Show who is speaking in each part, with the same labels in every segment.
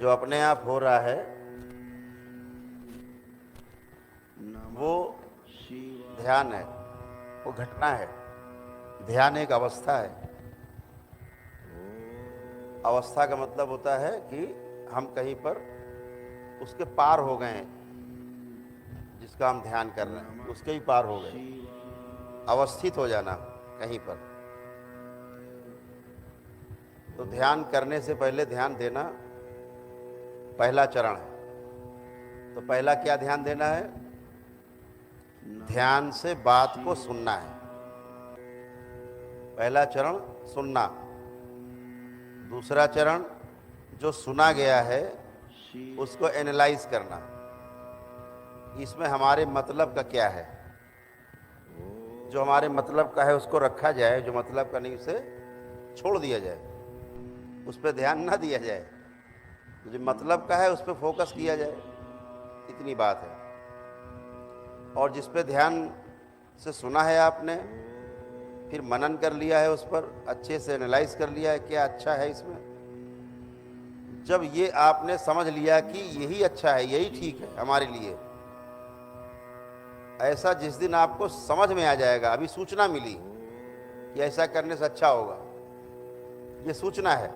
Speaker 1: जो अपने आप हो रहा है वो ध्यान है, वो घटना है। ध्यान एक अवस्था है। अवस्था का मतलब होता है कि हम कहीं पर उसके पार हो गए हैं, जिसका हम ध्यान कर रहे हैं उसके ही पार हो गए, अवस्थित हो जाना कहीं पर। तो ध्यान करने से पहले ध्यान देना पहला चरण है। तो पहला क्या ध्यान देना है? ध्यान से बात को सुनना है। पहला चरण सुनना। दूसरा चरण जो सुना गया है उसको एनालाइज करना, इसमें हमारे मतलब का क्या है। जो हमारे मतलब का है उसको रखा जाए, जो मतलब का नहीं उसे छोड़ दिया जाए, उस पर ध्यान ना दिया जाए। जो मतलब का है उस पर फोकस किया जाए, इतनी बात है। और जिस पे ध्यान से सुना है आपने, फिर मनन कर लिया है, उस पर अच्छे से एनालाइज कर लिया है क्या अच्छा है इसमें। जब ये आपने समझ लिया कि यही अच्छा है, यही ठीक है हमारे लिए, ऐसा जिस दिन आपको समझ में आ जाएगा, अभी सूचना मिली कि ऐसा करने से अच्छा होगा, ये सूचना है,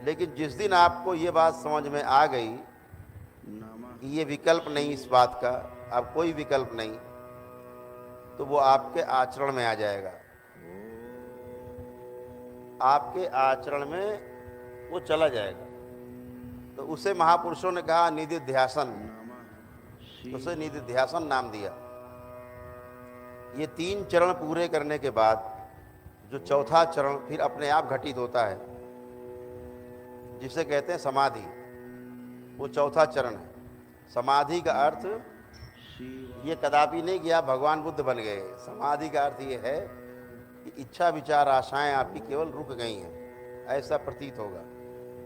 Speaker 1: लेकिन जिस दिन आपको ये बात समझ में आ गई कि ये विकल्प नहीं इस बात का, अब कोई विकल्प नहीं, तो वो आपके आचरण में आ जाएगा। आपके आचरण में वो चला जाएगा। तो उसे महापुरुषों ने कहा निधिध्यासन, उसे निधिध्यासन नाम दिया। ये 3 चरण पूरे करने के बाद जो चौथा चरण फिर अपने आप घटित होता है, जिसे कहते हैं समाधि, वो चौथा चरण है। समाधि का अर्थ ये कदापि नहीं कि आप भगवान बुद्ध बन गए। समाधि का अर्थ ये है कि इच्छा विचार आशाएं आपकी केवल रुक गई हैं, ऐसा प्रतीत होगा।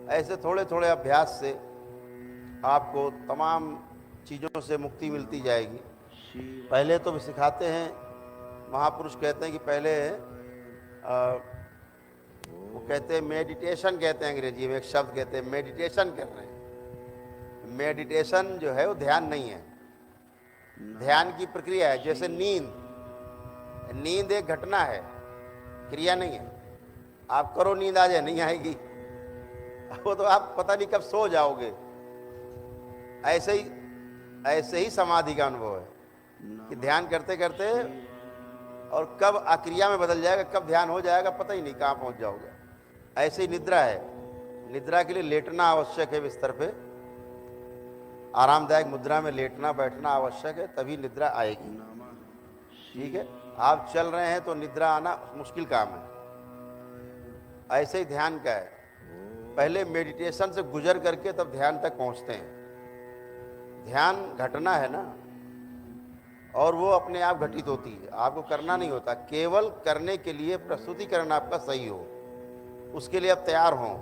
Speaker 1: ऐसे थोड़े थोड़े अभ्यास से आपको तमाम चीज़ों से मुक्ति मिलती जाएगी। पहले तो भी सिखाते हैं, महापुरुष कहते हैं कि पहले वो कहते हैं मेडिटेशन, कहते हैं अंग्रेजी में एक शब्द कहते हैं मेडिटेशन कर रहे हैं। मेडिटेशन जो है वो ध्यान नहीं है, ध्यान की प्रक्रिया है। जैसे नींद एक घटना है, क्रिया नहीं है। आप करो नींद आ जाए, नहीं आएगी, वो तो आप पता नहीं कब सो जाओगे। ऐसे ही समाधि का अनुभव है कि ध्यान करते करते और कब अक्रिया में बदल जाएगा, कब ध्यान हो जाएगा पता ही नहीं, कहाँ पहुंच जाओगे। ऐसे ही निद्रा है। निद्रा के लिए लेटना आवश्यक है, बिस्तर पे आरामदायक मुद्रा में लेटना बैठना आवश्यक है, तभी निद्रा आएगी। ठीक है, आप चल रहे हैं तो निद्रा आना मुश्किल काम है। ऐसे ही ध्यान का है, पहले मेडिटेशन से गुजर करके तब ध्यान तक पहुंचते हैं। ध्यान घटना है ना, और वो अपने आप घटित होती है, आपको करना नहीं होता। केवल करने के लिए प्रस्तुतिकरण आपका सही हो, उसके लिए आप तैयार हों,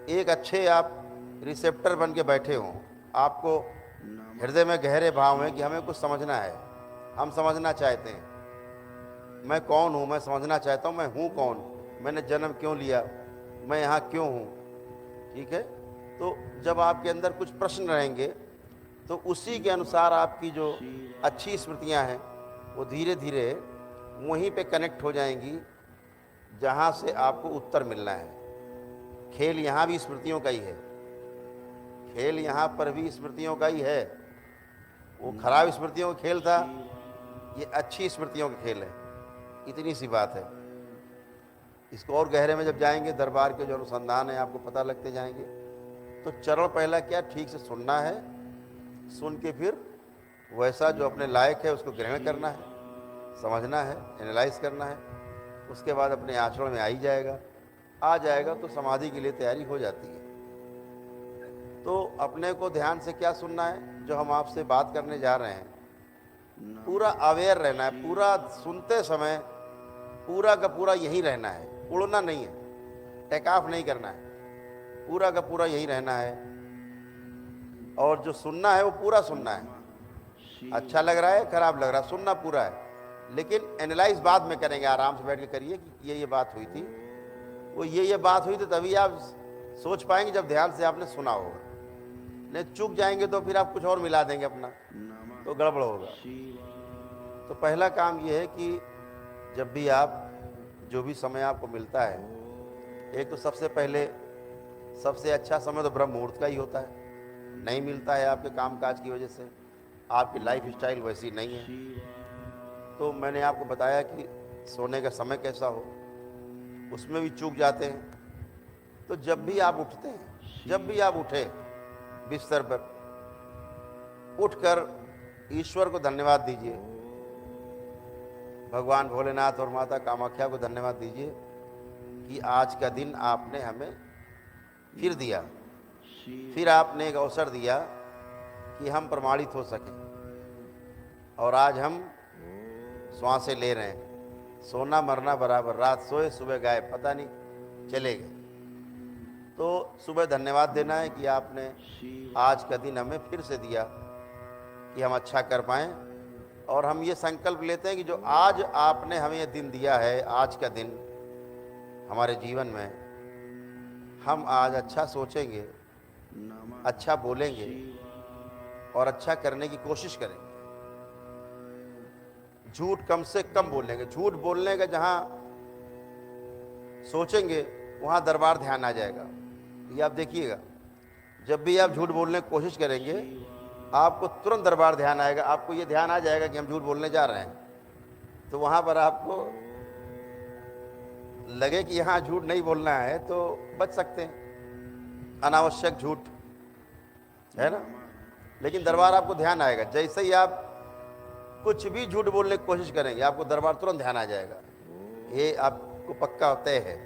Speaker 1: एक अच्छे आप रिसेप्टर बन के बैठे हों, आपको हृदय में गहरे भाव हैं कि हमें कुछ समझना है, हम समझना चाहते हैं। मैं कौन हूँ, मैं समझना चाहता हूँ, मैं हूँ कौन, मैंने जन्म क्यों लिया, मैं यहाँ क्यों हूँ। ठीक है, तो जब आपके अंदर कुछ प्रश्न रहेंगे तो उसी के अनुसार आपकी जो अच्छी स्मृतियाँ हैं वो धीरे धीरे वहीं पे कनेक्ट हो जाएंगी जहाँ से आपको उत्तर मिलना है। खेल यहाँ भी स्मृतियों का ही है, खेल यहाँ पर भी स्मृतियों का ही है। वो खराब स्मृतियों का खेल था, ये अच्छी स्मृतियों का खेल है, इतनी सी बात है। इसको और गहरे में जब जाएंगे, दरबार के जो अनुसंधान है आपको पता लगते जाएंगे। तो चरण पहला क्या, ठीक से सुनना है, सुन के फिर वैसा जो अपने लायक है उसको ग्रहण करना है, समझना है, एनालाइज करना है। उसके बाद अपने आचरण में आ जाएगा तो समाधि के लिए तैयारी हो जाती है। तो अपने को ध्यान से क्या सुनना है, जो हम आपसे बात करने जा रहे हैं, पूरा अवेयर रहना है। पूरा सुनते समय पूरा का पूरा यहीं रहना है, उड़ना नहीं है, टेक ऑफ नहीं करना है, पूरा का पूरा यहीं रहना है। और जो सुनना है वो पूरा सुनना है, अच्छा लग रहा है खराब लग रहा है, सुनना पूरा है, लेकिन एनालाइज बाद में करेंगे, आराम से बैठ के करिए कि ये बात हुई थी, वो ये बात हुई थी, तभी आप सोच पाएंगे जब ध्यान से आपने सुना होगा। नहीं चूक जाएंगे तो फिर आप कुछ और मिला देंगे अपना, तो गड़बड़ होगा। तो पहला काम ये है कि जब भी आप जो भी समय आपको मिलता है, एक तो सबसे पहले सबसे अच्छा समय तो ब्रह्म मुहूर्त का ही होता है। नहीं मिलता है आपके कामकाज की वजह से, आपकी लाइफ स्टाइल वैसी नहीं है, तो मैंने आपको बताया कि सोने का समय कैसा हो, उसमें भी चूक जाते हैं। तो जब भी आप उठते हैं, जब भी आप उठे बिस्तर पर, उठकर ईश्वर को धन्यवाद दीजिए, भगवान भोलेनाथ और माता कामाख्या को धन्यवाद दीजिए कि आज का दिन आपने हमें फिर दिया, फिर आपने एक अवसर दिया कि हम प्रमाणित हो सकें, और आज हम श्वासें ले रहे हैं। सोना मरना बराबर, रात सोए सुबह गायब, पता नहीं चले गए। तो सुबह धन्यवाद देना है कि आपने आज का दिन हमें फिर से दिया कि हम अच्छा कर पाएँ, और हम ये संकल्प लेते हैं कि जो आज आपने हमें ये दिन दिया है, आज का दिन हमारे जीवन में, हम आज अच्छा सोचेंगे, अच्छा बोलेंगे और अच्छा करने की कोशिश करेंगे। झूठ कम से कम बोलेंगे। झूठ बोलने का जहाँ सोचेंगे वहाँ दरबार ध्यान आ जाएगा। ये आप देखिएगा, जब भी आप झूठ बोलने की कोशिश करेंगे आपको तुरंत दरबार ध्यान आएगा। आपको ये ध्यान आ जाएगा कि हम झूठ बोलने जा रहे हैं, तो वहाँ पर आपको लगे कि यहाँ झूठ नहीं बोलना है तो बच सकते हैं, अनावश्यक झूठ, है ना। लेकिन दरबार आपको ध्यान आएगा। जैसे ही आप कुछ भी झूठ बोलने की कोशिश करेंगे आपको दरबार तुरंत ध्यान आ जाएगा। ये आपको पक्का तय है,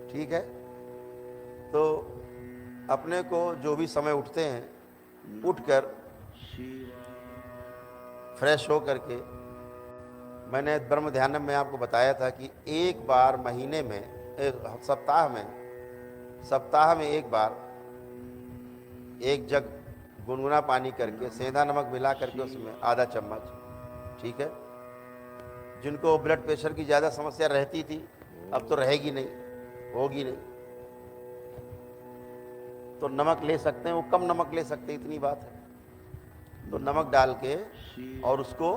Speaker 1: ठीक है। तो अपने को जो भी समय उठते हैं, उठकर फ्रेश हो करके, मैंने ब्रह्म ध्यान में आपको बताया था कि एक बार महीने में, सप्ताह में एक बार एक जग गुनगुना पानी करके सेंधा नमक मिला करके उसमें आधा चम्मच, ठीक है। जिनको ब्लड प्रेशर की ज़्यादा समस्या रहती थी, अब तो रहेगी नहीं, होगी नहीं, तो नमक ले सकते हैं, वो कम नमक ले सकते हैं, इतनी बात है। तो नमक डाल के और उसको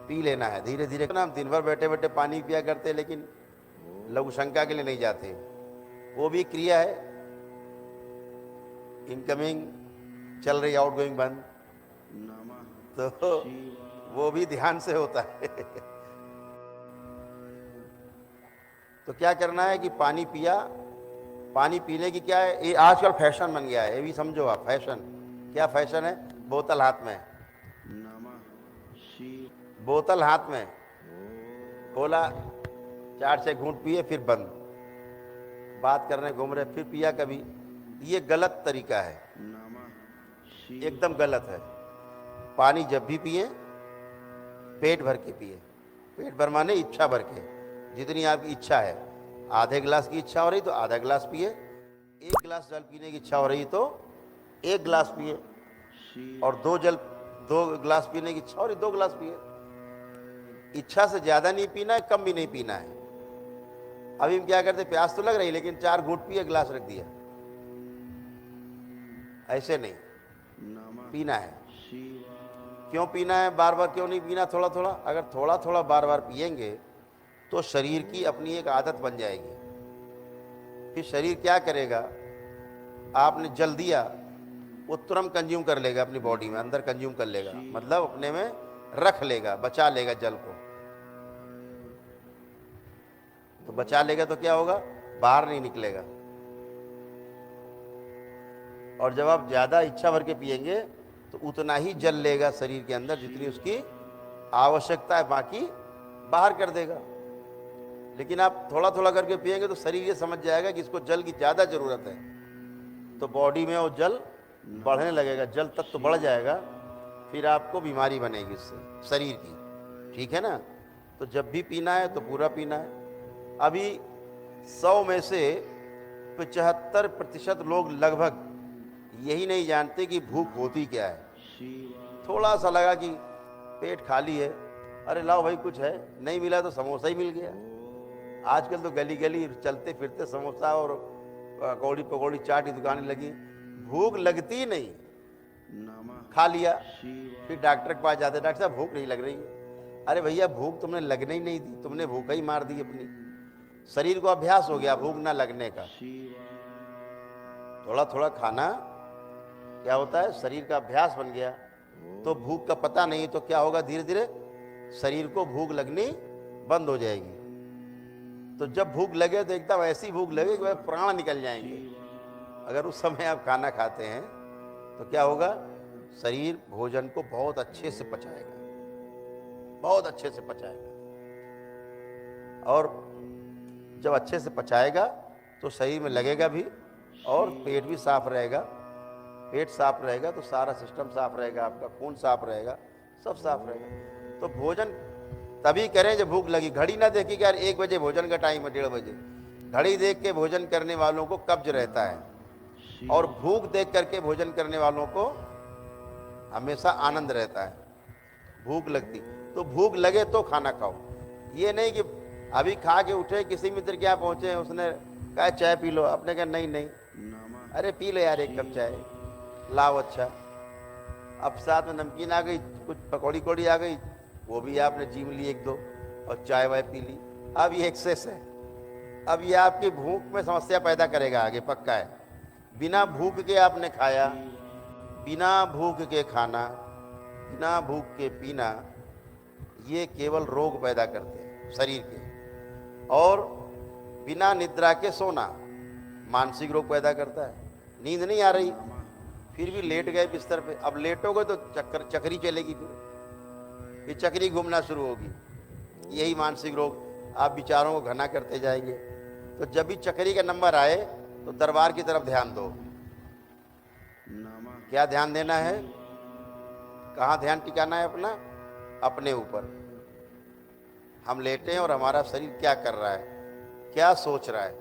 Speaker 1: पी लेना है धीरे धीरे ना। हम दिन भर बैठे बैठे पानी पिया करते, लेकिन लघु शंका के लिए नहीं जाते। वो भी क्रिया है, इनकमिंग चल रही, आउटगोइंग बंद, तो वो भी ध्यान से होता है। तो क्या करना है कि पानी पिया, पानी पीने की क्या है, ये आजकल फैशन बन गया है, ये भी समझो आप। फैशन क्या फैशन है, बोतल हाथ में, बोतल हाथ में खोला, 4-6 घूंट पिए, फिर बंद, बात करने घूम रहे, फिर पिया कभी। ये गलत तरीका है, एकदम गलत है। पानी जब भी पिए पेट भर के पिए, पेट भर माने इच्छा भर के, जितनी आपकी इच्छा है। आधे गिलास की इच्छा हो रही तो आधा गिलास पिए, 1 गिलास जल पीने की इच्छा हो रही तो 1 गिलास पिए, और 2 गिलास पीने की इच्छा हो रही 2 गिलास पिए। इच्छा से ज़्यादा नहीं पीना है, कम भी नहीं पीना है। अभी हम क्या करते, प्यास तो लग रही लेकिन 4 घूंट पिए, गिलास रख दिया, ऐसे नहीं पीना है। क्यों पीना है, बार बार क्यों नहीं पीना, थोड़ा थोड़ा। अगर थोड़ा थोड़ा बार बार पिएंगे तो शरीर की अपनी एक आदत बन जाएगी। फिर शरीर क्या करेगा, आपने जल दिया वो तुरंत कंज्यूम कर लेगा, अपनी बॉडी में अंदर कंज्यूम कर लेगा, मतलब अपने में रख लेगा, बचा लेगा जल को। तो बचा लेगा तो क्या होगा, बाहर नहीं निकलेगा। और जब आप ज़्यादा इच्छा भर के पिएंगे तो उतना ही जल लेगा शरीर के अंदर जितनी उसकी आवश्यकता है, बाकी बाहर कर देगा। लेकिन आप थोड़ा थोड़ा करके पिएंगे तो शरीर ये समझ जाएगा कि इसको जल की ज़्यादा ज़रूरत है, तो बॉडी में वो जल बढ़ने लगेगा, जल तक तो बढ़ जाएगा, फिर आपको बीमारी बनेगी उससे शरीर की, ठीक है ना। तो जब भी पीना है तो पूरा पीना है। अभी 100 में से 75% लोग लगभग यही नहीं जानते कि भूख होती क्या है। थोड़ा सा लगा कि पेट खाली है, अरे लाओ भाई कुछ है, नहीं मिला तो समोसा ही मिल गया। आजकल तो गली गली चलते फिरते समोसा और पकौड़ी पकौड़ी चाट की दुकानें लगी। भूख लगती ही नहीं, खा लिया, फिर डॉक्टर के पास जाते, डॉक्टर साहब भूख नहीं लग रही है। अरे भैया भूख तुमने लगने ही नहीं दी, तुमने भूख ही मार दी अपनी। शरीर को अभ्यास हो गया भूख ना लगने का। थोड़ा थोड़ा खाना क्या होता है, शरीर का अभ्यास बन गया तो भूख का पता नहीं, तो क्या होगा, धीरे धीरे शरीर को भूख लगनी बंद हो जाएगी। तो जब भूख लगे तो एकदम ऐसी भूख लगे कि वह प्राण निकल जाएंगे। अगर उस समय आप खाना खाते हैं तो क्या होगा, शरीर भोजन को बहुत अच्छे से पचाएगा, बहुत अच्छे से पचाएगा। और जब अच्छे से पचाएगा तो शरीर में लगेगा भी, और पेट भी साफ रहेगा। पेट साफ रहेगा तो सारा सिस्टम साफ रहेगा, आपका खून साफ रहेगा, सब साफ रहेगा। तो भोजन तभी करें जब भूख लगी। घड़ी ना देखी कि यार 1 बजे भोजन का टाइम है, 1:30 बजे। घड़ी देख के भोजन करने वालों को कब्ज रहता है, और भूख देख करके भोजन करने वालों को हमेशा आनंद रहता है। भूख लगती तो भूख लगे तो खाना खाओ। ये नहीं कि अभी खा के उठे, किसी मित्र के यहाँ पहुँचे, उसने कहा चाय पी लो, आपने कहा नहीं नहीं, अरे पी लो यार 1 कप चाय, लाओ। अच्छा, अब साथ में नमकीन आ गई, कुछ पकौड़ी कौड़ी आ गई, वो भी आपने जीम ली 1-2, और चाय वाय पी ली। अब ये एक्सेस है। अब ये आपकी भूख में समस्या पैदा करेगा आगे, पक्का है। बिना भूख के आपने खाया, बिना भूख के खाना, बिना भूख के पीना, ये केवल रोग पैदा करते हैं शरीर के। और बिना निद्रा के सोना मानसिक रोग पैदा करता है। नींद नहीं आ रही, फिर भी लेट गए बिस्तर पे। अब लेटोगे तो चक्री चलेगी, फिर चक्री घूमना शुरू होगी। यही मानसिक रोग, आप विचारों को घना करते जाएंगे। तो जब भी चक्री का नंबर आए तो दरबार की तरफ ध्यान दो। क्या ध्यान देना है, कहाँ ध्यान टिकाना है अपना, अपने ऊपर। हम लेटे हैं और हमारा शरीर क्या कर रहा है, क्या सोच रहा है,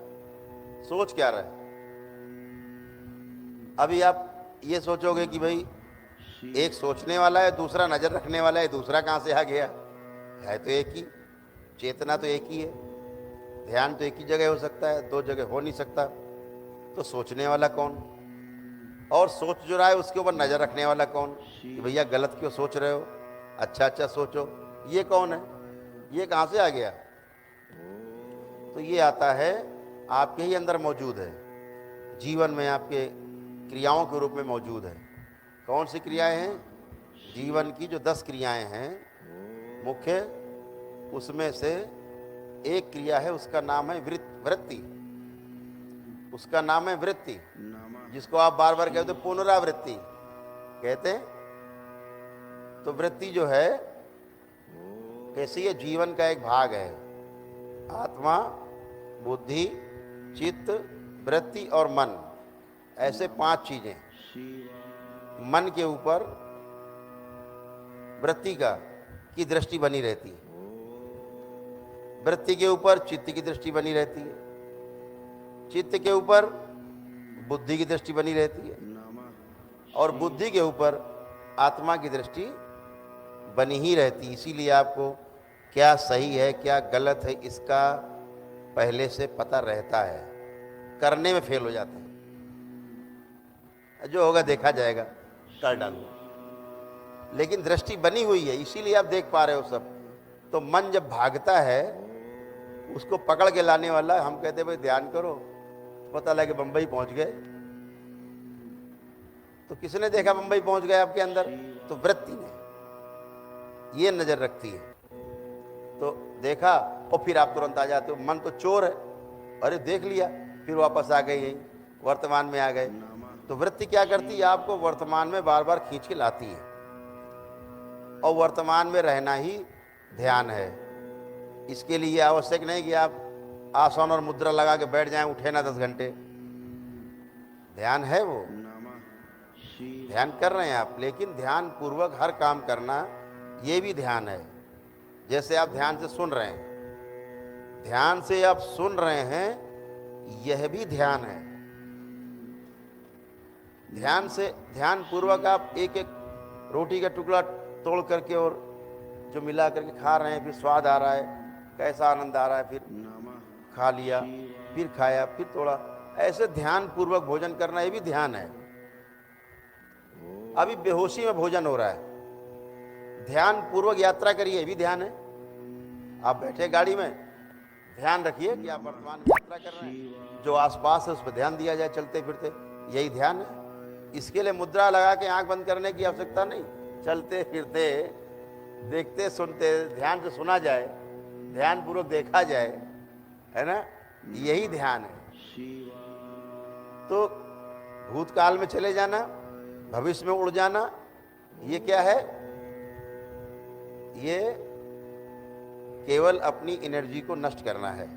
Speaker 1: सोच क्या रहा है। अभी आप ये सोचोगे कि भाई एक सोचने वाला है, दूसरा नजर रखने वाला है, दूसरा कहाँ से आ गया, है तो एक ही, चेतना तो एक ही है, ध्यान तो एक ही जगह हो सकता है, 2 जगह हो नहीं सकता। तो सोचने वाला कौन, और सोच जो रहा है उसके ऊपर नजर रखने वाला कौन, कि भैया गलत क्यों सोच रहे हो, अच्छा अच्छा सोचो, ये कौन है, ये कहाँ से आ गया। तो ये आता है आपके ही अंदर मौजूद है, जीवन में आपके क्रियाओं के रूप में मौजूद है। कौन सी क्रियाएं हैं, जीवन की जो 10 क्रियाएं हैं मुख्य, उसमें से एक क्रिया है, उसका नाम है वृत्ति। उसका नाम है वृत्ति, जिसको आप बार बार कहते हो पुनरावृत्ति कहते हैं। तो वृत्ति जो है कैसी है, जीवन का एक भाग है। आत्मा, बुद्धि, चित्त, वृत्ति और मन, ऐसे 5 चीजें। मन के ऊपर वृत्ति की दृष्टि बनी रहती है, वृत्ति के ऊपर चित्त की दृष्टि बनी रहती है, चित्त के ऊपर बुद्धि की दृष्टि बनी रहती है, और बुद्धि के ऊपर आत्मा की दृष्टि बनी ही रहती है। इसीलिए आपको क्या सही है क्या गलत है इसका पहले से पता रहता है, करने में फेल हो जाते हैं। जो होगा देखा जाएगा, कर डालूंगा, लेकिन दृष्टि बनी हुई है, इसीलिए आप देख पा रहे हो सब। तो मन जब भागता है, उसको पकड़ के लाने वाला, हम कहते भाई ध्यान करो, पता लगे बंबई पहुंच गए। तो किसने देखा बंबई पहुंच गए आपके अंदर, तो वृत्ति ने, ये नजर रखती है। तो देखा और फिर आप तुरंत आ जाते हो, मन तो चोर है, अरे देख लिया, फिर वापस आ गए, यही वर्तमान में आ गए। तो वृत्ति क्या करती है, आपको वर्तमान में बार बार खींच के लाती है, और वर्तमान में रहना ही ध्यान है। इसके लिए आवश्यक नहीं कि आप आसन और मुद्रा लगा के बैठ जाएं, उठे ना 10 घंटे। ध्यान है, वो ध्यान कर रहे हैं आप, लेकिन ध्यान पूर्वक हर काम करना ये भी ध्यान है। जैसे आप ध्यान से सुन रहे हैं, ध्यान से आप सुन रहे हैं, यह भी ध्यान है। ध्यान से, ध्यान पूर्वक आप एक एक रोटी का टुकड़ा तोड़ करके और जो मिला करके खा रहे हैं, फिर स्वाद आ रहा है, कैसा आनंद आ रहा है, फिर खा लिया, फिर खाया, फिर तोड़ा, ऐसे ध्यान पूर्वक भोजन करना ये भी ध्यान है। अभी बेहोशी में भोजन हो रहा है। ध्यान पूर्वक यात्रा करिए, भी ध्यान है। आप बैठे गाड़ी में, ध्यान रखिए कि आप वर्तमान में यात्रा कर रहे हैं, जो आसपास है उस पर ध्यान दिया जाए चलते फिरते, यही ध्यान है। इसके लिए मुद्रा लगा के आंख बंद करने की आवश्यकता नहीं। चलते फिरते, देखते सुनते, ध्यान से सुना जाए, ध्यान पूर्वक देखा जाए, है ना, यही ध्यान है। तो भूतकाल में चले जाना, भविष्य में उड़ जाना, ये क्या है? ये केवल अपनी एनर्जी को नष्ट करना है।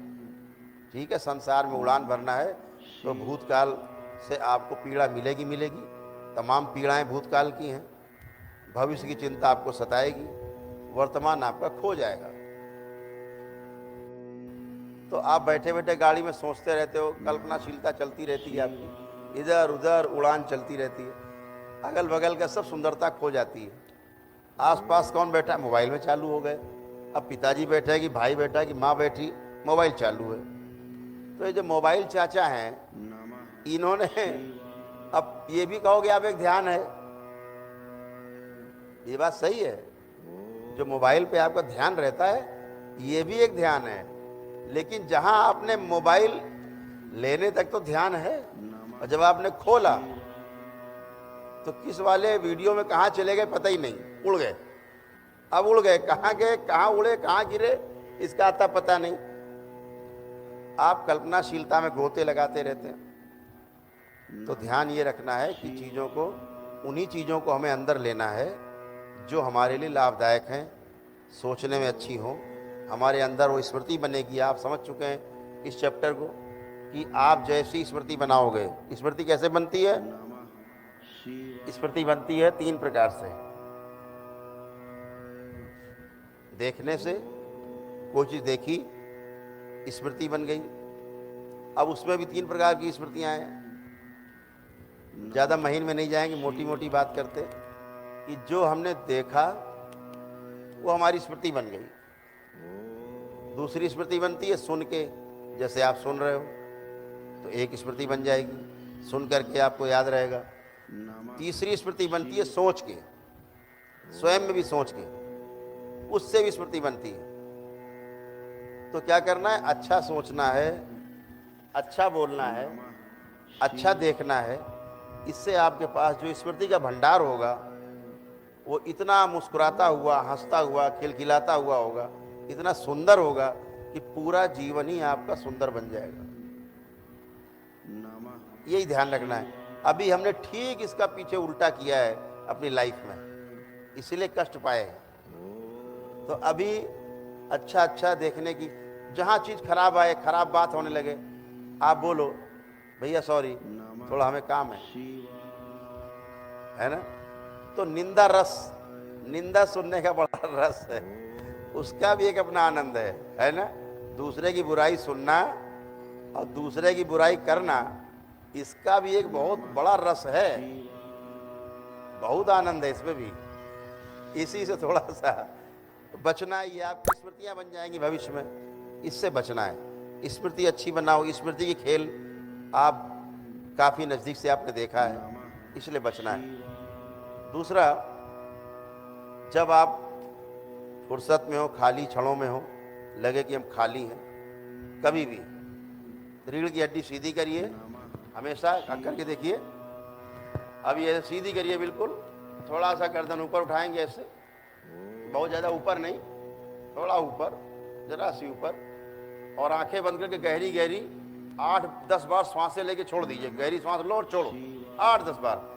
Speaker 1: ठीक है, संसार में उड़ान भरना है तो भूतकाल से आपको पीड़ा मिलेगी मिलेगी। तमाम पीड़ाएं भूतकाल की हैं। भविष्य की चिंता आपको सताएगी, वर्तमान आपका खो जाएगा। तो आप बैठे बैठे गाड़ी में सोचते रहते हो, कल्पनाशीलता चलती रहती है आपकी, इधर उधर उड़ान चलती रहती है, अगल बगल का सब सुंदरता खो जाती है। आसपास कौन बैठा है? मोबाइल में चालू हो गए। अब पिताजी बैठे कि भाई बैठा कि माँ बैठी, मोबाइल चालू है। तो ये जो मोबाइल चाचा हैं, इन्होंने, अब ये भी कहोगे आप एक ध्यान है, ये बात सही है। जो मोबाइल पे आपका ध्यान रहता है ये भी एक ध्यान है, लेकिन जहां आपने मोबाइल लेने तक तो ध्यान है, और जब आपने खोला तो किस वाले वीडियो में कहाँ चले गए पता ही नहीं, उड़ गए। अब उड़ गए, कहाँ गए, कहाँ उड़े, कहाँ गिरे, इसका आता पता नहीं। आप कल्पनाशीलता में गोते लगाते रहते हैं। तो ध्यान ये रखना है कि चीज़ों को, उन्हीं चीज़ों को हमें अंदर लेना है जो हमारे लिए लाभदायक हैं, सोचने में अच्छी हो, हमारे अंदर वो स्मृति बनेगी। आप समझ चुके हैं इस चैप्टर को कि आप जैसी स्मृति बनाओगे। स्मृति कैसे बनती है? स्मृति बनती है 3 प्रकार से। देखने से, कोई चीज़ देखी, स्मृति बन गई। अब उसमें भी 3 प्रकार की स्मृतियां हैं। ज़्यादा महीन में नहीं जाएंगे, मोटी मोटी बात करते कि जो हमने देखा वो हमारी स्मृति बन गई। दूसरी स्मृति बनती है सुन के, जैसे आप सुन रहे हो तो एक स्मृति बन जाएगी, सुन करके आपको याद रहेगा। तीसरी स्मृति बनती है सोच के, स्वयं में भी सोच के, उससे भी स्मृति बनती है। तो क्या करना है? अच्छा सोचना है, अच्छा बोलना है, अच्छा देखना है। इससे आपके पास जो स्मृति का भंडार होगा वो इतना मुस्कुराता हुआ, हंसता हुआ, खिलखिलाता हुआ होगा, इतना सुंदर होगा कि पूरा जीवन ही आपका सुंदर बन जाएगा। यही ध्यान रखना है। अभी हमने ठीक इसका पीछे उल्टा किया है अपनी लाइफ में, इसीलिए कष्ट पाए हैं। तो अभी अच्छा अच्छा देखने की, जहाँ चीज़ खराब आए, खराब बात होने लगे, आप बोलो भैया सॉरी, थोड़ा हमें काम है ना। तो निंदा रस, निंदा सुनने का बड़ा रस है, उसका भी एक अपना आनंद है ना। दूसरे की बुराई सुनना और दूसरे की बुराई करना, इसका भी एक बहुत बड़ा रस है, बहुत आनंद है इसमें भी। इसी से थोड़ा सा बचना है। ये आपकी स्मृतियां बन जाएंगी भविष्य में, इससे बचना है। स्मृति अच्छी बनाओ, स्मृति की खेल आप काफ़ी नज़दीक से आपने देखा है, इसलिए बचना है। दूसरा, जब आप फुर्सत में हो, खाली क्षणों में हो, लगे कि हम खाली हैं, कभी भी रीढ़ की हड्डी सीधी करिए, हमेशा करके देखिए। अब ये सीधी करिए बिल्कुल, थोड़ा सा गर्दन ऊपर उठाएंगे ऐसे, बहुत ज़्यादा ऊपर नहीं, थोड़ा ऊपर, जरा सी ऊपर, और आंखें बंद करके गहरी गहरी 8-10 बार सांसें लेके छोड़ दीजिए। गहरी सांस लो और छोड़ो 8-10 बार।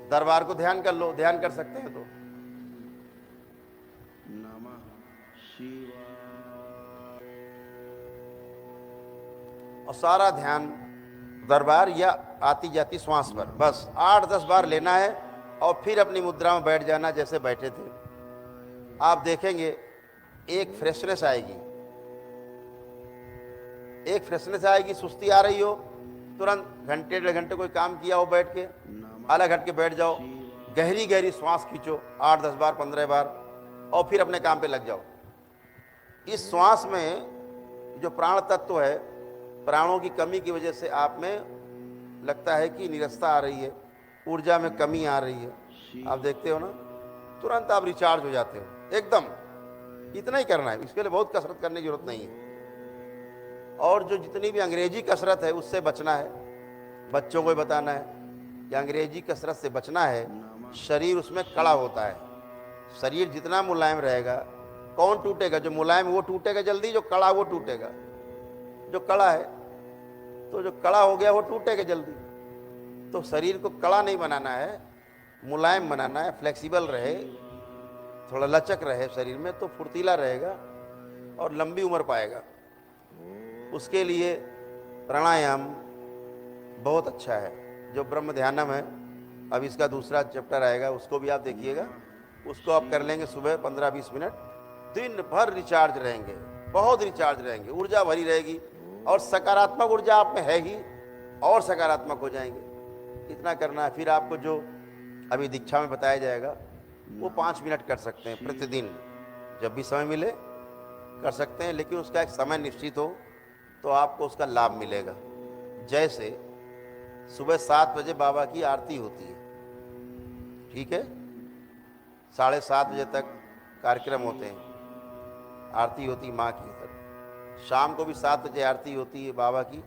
Speaker 1: दरबार को ध्यान कर लो, ध्यान कर सकते हैं तो। नमः शिवाय। और सारा ध्यान दरबार या आती जाती श्वास पर, बस 8-10 बार लेना है और फिर अपनी मुद्रा में बैठ जाना जैसे बैठे थे। आप देखेंगे एक फ्रेशनेस आएगी, एक फ्रेशनेस आएगी। सुस्ती आ रही हो, तुरंत घंटे 1.5 घंटे कोई काम किया हो, बैठ के अलग हट के बैठ जाओ, गहरी गहरी श्वास खींचो 8-10 बार, 15 बार, और फिर अपने काम पे लग जाओ। इस श्वास में जो प्राण तत्व है, प्राणों की कमी की वजह से आप में लगता है कि नीरसता आ रही है, ऊर्जा में कमी आ रही है, आप देखते हो ना, तुरंत आप रिचार्ज हो जाते हो एकदम। इतना ही करना है, इसके लिए बहुत कसरत करने की जरूरत नहीं है। और जो जितनी भी अंग्रेजी कसरत है उससे बचना है। बच्चों को बताना है कि अंग्रेजी कसरत से बचना है। शरीर उसमें कड़ा होता है। शरीर जितना मुलायम रहेगा, कौन टूटेगा? जो मुलायम वो टूटेगा जल्दी, जो कड़ा वो टूटेगा। जो कड़ा है, तो जो कड़ा हो गया वो टूटेगा जल्दी। तो शरीर को कड़ा नहीं बनाना है, मुलायम बनाना है, फ्लेक्सिबल रहे, थोड़ा लचक रहे शरीर में, तो फुर्तीला रहेगा और लंबी उम्र पाएगा। उसके लिए प्राणायाम बहुत अच्छा है। जो ब्रह्म ध्यानम है, अब इसका दूसरा चैप्टर आएगा, उसको भी आप देखिएगा। उसको आप कर लेंगे सुबह 15-20 मिनट, दिन भर रिचार्ज रहेंगे, बहुत रिचार्ज रहेंगे, ऊर्जा भरी रहेगी और सकारात्मक ऊर्जा आप में है ही, और सकारात्मक हो जाएंगे। इतना करना है। फिर आपको जो अभी दीक्षा में बताया जाएगा वो 5 मिनट कर सकते हैं प्रतिदिन, जब भी समय मिले कर सकते हैं, लेकिन उसका एक समय निश्चित हो तो आपको उसका लाभ मिलेगा। जैसे सुबह 7 बजे बाबा की आरती होती है, ठीक है, 7:30 बजे तक कार्यक्रम होते हैं, आरती होती माँ की। शाम को भी 7 बजे आरती होती है बाबा की,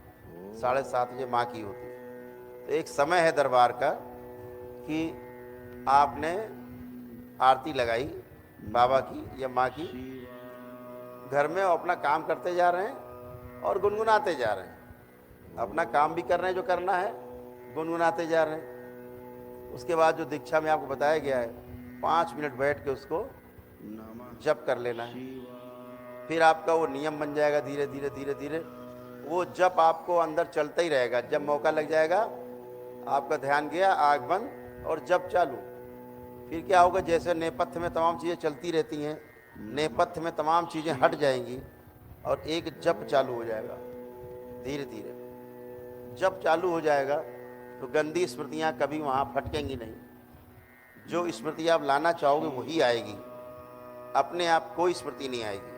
Speaker 1: 7:30 बजे माँ की होती है। तो एक समय है दरबार का कि आपने आरती लगाई बाबा की या माँ की, घर में अपना काम करते जा रहे हैं और गुनगुनाते जा रहे हैं। अपना काम भी कर रहे हैं जो करना है, गुनगुनाते जा रहे हैं। उसके बाद जो दीक्षा में आपको बताया गया है, 5 मिनट बैठ के उसको जप कर लेना है। फिर आपका वो नियम बन जाएगा, धीरे धीरे धीरे धीरे वो जप आपको अंदर चलता ही रहेगा। जब मौका लग जाएगा, आपका ध्यान गया, आँख बंद और जप चालू। फिर क्या होगा, जैसे नेपथ्य में तमाम चीज़ें चलती रहती हैं, नेपथ्य में तमाम चीज़ें हट जाएंगी और एक जप चालू हो जाएगा। धीरे धीरे जप चालू हो जाएगा तो गंदी स्मृतियाँ कभी वहाँ फटकेंगी नहीं। जो स्मृति आप लाना चाहोगे वही आएगी, अपने आप कोई स्मृति नहीं आएगी।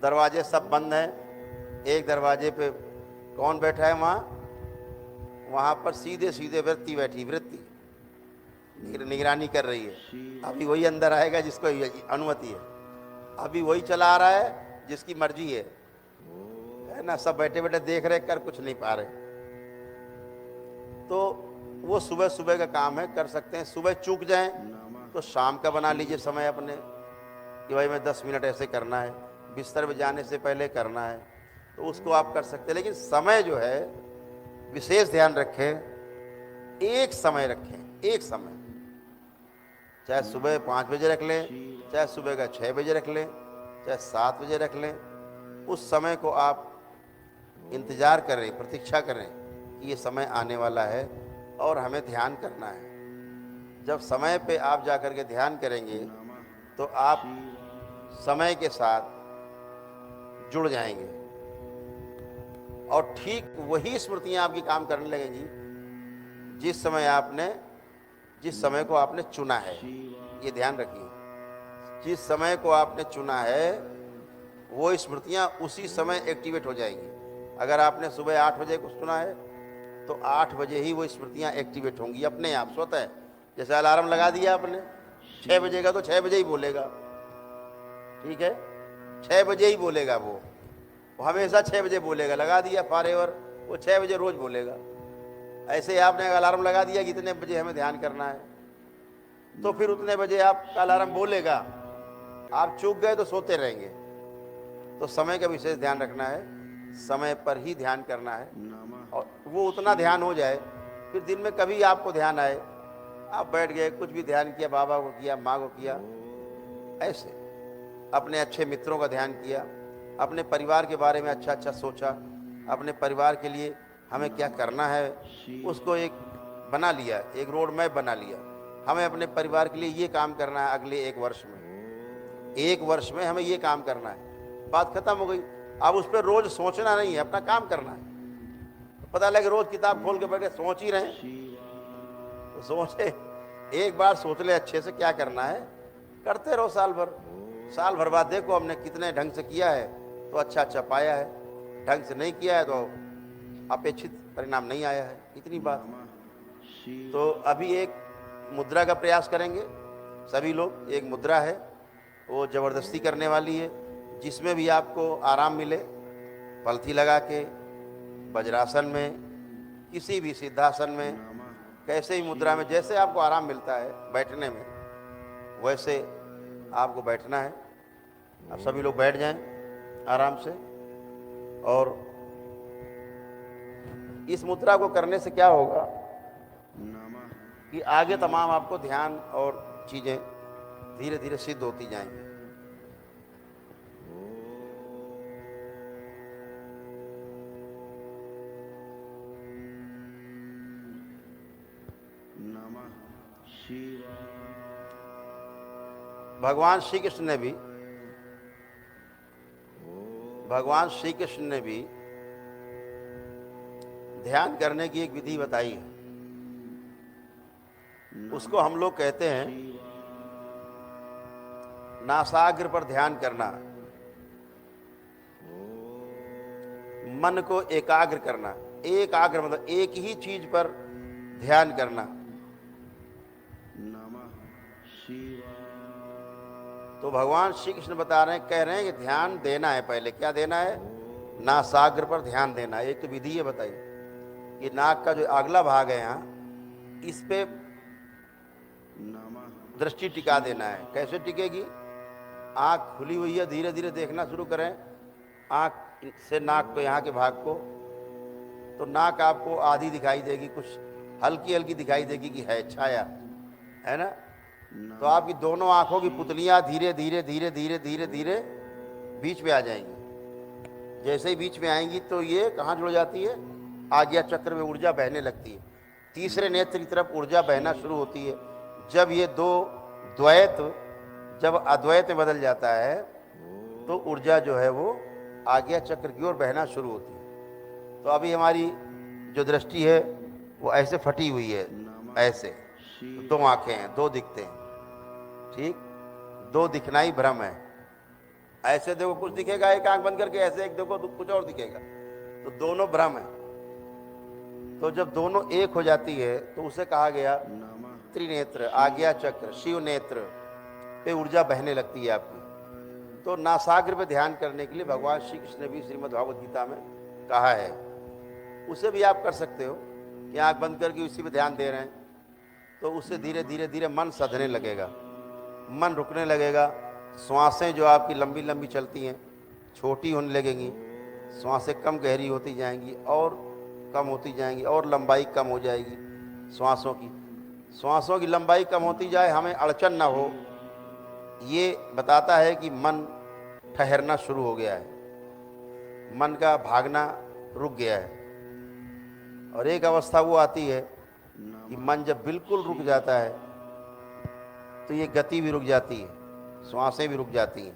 Speaker 1: दरवाजे सब बंद हैं, एक दरवाजे पे कौन बैठा है? वहाँ पर सीधे सीधे वृत्ति बैठी, वृत्ति निगरानी कर रही है। अभी वही अंदर आएगा जिसको अनुमति है, अभी वही चला आ रहा है जिसकी मर्जी है ना। सब बैठे बैठे देख रहे, कर कुछ नहीं पा रहे। तो वो सुबह सुबह का काम है, कर सकते हैं। सुबह चूक जाएं तो शाम का बना लीजिए समय अपने, कि भाई मैं 10 मिनट ऐसे करना है, बिस्तर में जाने से पहले करना है, तो उसको आप कर सकते हैं। लेकिन समय जो है विशेष ध्यान रखें, एक समय रखें, एक समय, चाहे सुबह 5 बजे रख लें, चाहे सुबह का 6 बजे रख लें, चाहे 7 बजे रख लें। उस समय को आप इंतज़ार करें, प्रतीक्षा करें कि ये समय आने वाला है और हमें ध्यान करना है। जब समय पे आप जा कर के ध्यान करेंगे तो आप समय के साथ जुड़ जाएंगे और ठीक वही स्मृतियाँ आपकी काम करने लगेंगी जिस समय को आपने चुना है। ये ध्यान रखिए, जिस समय को आपने चुना है वो स्मृतियाँ उसी समय एक्टिवेट हो जाएंगी। अगर आपने सुबह 8 बजे कुछ चुना है तो 8 बजे ही वो स्मृतियाँ एक्टिवेट होंगी अपने आप, स्वतः। जैसे अलार्म लगा दिया आपने 6 बजे का, तो 6 बजे ही बोलेगा, ठीक है, 6 बजे ही बोलेगा। वो हमेशा 6 बजे बोलेगा, लगा दिया फॉरएवर, वो 6 बजे रोज बोलेगा। ऐसे ही आपने अलार्म लगा दिया कि इतने बजे हमें ध्यान करना है, तो फिर उतने बजे आपका अलार्म बोलेगा। आप चूक गए तो सोते रहेंगे। तो समय का विशेष ध्यान रखना है, समय पर ही ध्यान करना है और वो उतना ध्यान हो जाए, फिर दिन में कभी आपको ध्यान आए, आप बैठ गए, कुछ भी ध्यान किया, बाबा को किया, माँ को किया, ऐसे अपने अच्छे मित्रों का ध्यान किया, अपने परिवार के बारे में अच्छा अच्छा सोचा, अपने परिवार के लिए हमें क्या करना है उसको एक बना लिया, एक रोड मैप बना लिया। हमें अपने परिवार के लिए ये काम करना है अगले 1 वर्ष में, 1 वर्ष में हमें ये काम करना है, बात खत्म हो गई। अब उस पर रोज सोचना नहीं है, अपना काम करना है। पता लगे रोज किताब खोल के बैठे सोच ही रहे, तो सोचे, एक बार सोच ले अच्छे से क्या करना है, करते रहो साल भर बाद देखो हमने कितने ढंग से किया है तो अच्छा अच्छा पाया है, ढंग से नहीं किया है तो अपेक्षित परिणाम नहीं आया है, इतनी बात। तो अभी एक मुद्रा का प्रयास करेंगे सभी लोग। एक मुद्रा है, वो ज़बरदस्ती करने वाली है, जिसमें भी आपको आराम मिले, पलथी लगा के, वज्रासन में, किसी भी सिद्धासन में, कैसे ही मुद्रा में, जैसे आपको आराम मिलता है बैठने में, वैसे आपको बैठना है। अब सभी लोग बैठ जाएं आराम से। और इस मुद्रा को करने से क्या होगा कि आगे तमाम आपको ध्यान और चीज़ें धीरे धीरे सिद्ध होती जाएंगी। भगवान श्री कृष्ण ने भी ध्यान करने की एक विधि बताई है। उसको हम लोग कहते हैं नासाग्र पर ध्यान करना, मन को एकाग्र करना। एकाग्र मतलब एक ही चीज पर ध्यान करना। तो भगवान श्री कृष्ण बता रहे हैं, कह रहे हैं कि ध्यान देना है। पहले क्या देना है? नासाग्र पर ध्यान देना है। एक तो विधि है बताई कि नाक का जो अगला भाग है यहाँ, इस पे दृष्टि टिका देना है। कैसे टिकेगी? आंख खुली हुई है, धीरे धीरे देखना शुरू करें आंख से नाक पे, यहाँ के भाग को, तो नाक आपको आधी दिखाई देगी, कुछ हल्की हल्की दिखाई देगी कि है छाया, है ना। तो आपकी दोनों आंखों की पुतलियां धीरे धीरे धीरे धीरे धीरे धीरे बीच में आ जाएंगी। जैसे ही बीच में आएंगी तो ये कहाँ जुड़ जाती है? आज्ञा चक्र में ऊर्जा बहने लगती है। तीसरे नेत्र की तरफ ऊर्जा बहना शुरू होती है। जब ये दो द्वैत जब अद्वैत में बदल जाता है तो ऊर्जा जो है वो आज्ञा चक्र की ओर बहना शुरू होती है। तो अभी हमारी जो दृष्टि है वो ऐसे फटी हुई है, ऐसे दो आंखें हैं, दो दिखते हैं, ठीक। दो दिखना ही भ्रम है। ऐसे देखो कुछ दिखेगा एक आंख बंद करके, ऐसे एक देखो तो कुछ और दिखेगा, तो दोनों भ्रम है। तो जब दोनों एक हो जाती है तो उसे कहा गया त्रिनेत्र, आज्ञा चक्र, शिव नेत्र पे ऊर्जा बहने लगती है आपकी। तो नासाग्र पे ध्यान करने के लिए भगवान श्री कृष्ण ने भी श्रीमद् भागवत गीता में कहा है। उसे भी आप कर सकते हो कि आंख बंद करके उसी पे ध्यान दे रहे हैं, तो उससे धीरे धीरे धीरे मन सधने लगेगा, मन रुकने लगेगा। श्वासें जो आपकी लंबी लंबी चलती हैं छोटी होने लगेंगी, श्वासें कम गहरी होती जाएंगी और कम होती जाएंगी, और लंबाई कम हो जाएगी श्वासों की लंबाई कम होती जाए, हमें अड़चन ना हो, ये बताता है कि मन ठहरना शुरू हो गया है, मन का भागना रुक गया है। और एक अवस्था वो आती है कि मन जब बिल्कुल रुक जाता है तो ये गति भी रुक जाती है, श्वासें भी रुक जाती हैं,